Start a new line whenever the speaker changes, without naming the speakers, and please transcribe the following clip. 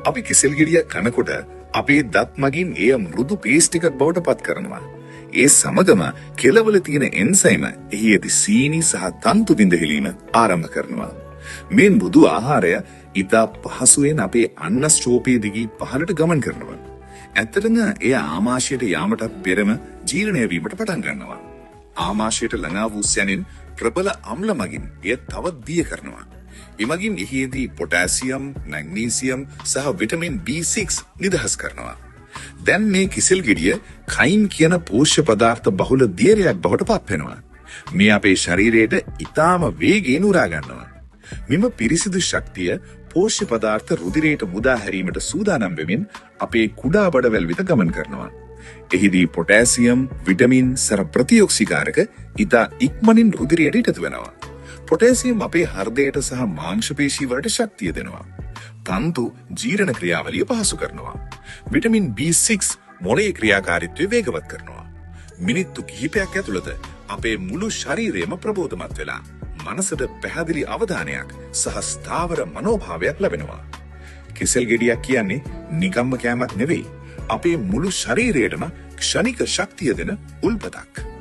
අපි කිසල් ගෙඩියක් කනකොට අපේ දත් මගින් එය මෘදු පේස්ට් එකක් බවට පත් කරනවා. ඒ සමගම කෙළවල තියෙන එන්සයිම එහි ඇති සීනි සහ තන්තු බිඳ හෙලීම ආරම්භ කරනවා. මේ මෘදු ආහාරය ඉතා පහසුවෙන් අපේ අන්න ස්ටෝපයේ දිගේ පහළට ගමන් කරනවා. ඇත්තටම එය ආමාශයට යාමටත් පෙරම ජීර්ණය වීමට පටන් ගන්නවා. ආමාශයට ළඟා වූ සැනින් ප්‍රබල අම්ල මගින් එය තවත් දිය කරනවා. එමගින් එහිදී පොටෑසියම්, මැග්නීසියම් සහ විටමින් B6 නිදහස් කරනවා. දැන් මේ කිසල් ගෙඩිය කයින් කියන පෝෂ්‍ය පදාර්ථ බහුල දියරයක් බවට පත් වෙනවා. මේ අපේ ශරීරයට ඉතාම වේගයෙන් උරා ගන්නවා. මෙම පිරිසිදු ශක්තිය පෝෂ්‍ය පදාර්ථ රුධිරයට මුදා හැරීමට සූදානම් වෙමින් අපේ කුඩා බඩවැල් වෙත ගමන් කරනවා. එහිදී පොටෑසියම්, විටමින් සහ ප්‍රතිඔක්සිකාරක ඉතා ඉක්මනින් රුධිරයට එකතු වෙනවා. පොටෑසියම් අපේ හෘදයට සහ මාංශ පේශී වලට ශක්තිය දෙනවා. තන්තු ජීර්ණ ක්‍රියාවලිය පහසු කරනවා. විටමින් B6 මොළයේ ක්‍රියාකාරීත්වය වේගවත් කරනවා. මිනිත්තු කිහිපයක් ඇතුළත අපේ මුළු ශරීරයම ප්‍රබෝධමත් වෙලා මනසට පැහැදිලි අවධානයක් සහ ස්ථාවර මනෝභාවයක් ලැබෙනවා. කිසල් ගෙඩියක් කියන්නේ නිකම්ම කෑමක් නෙවෙයි. අපේ මුළු ශරීරයටම ක්ෂණික ශක්තිය දෙන උල්පතක්.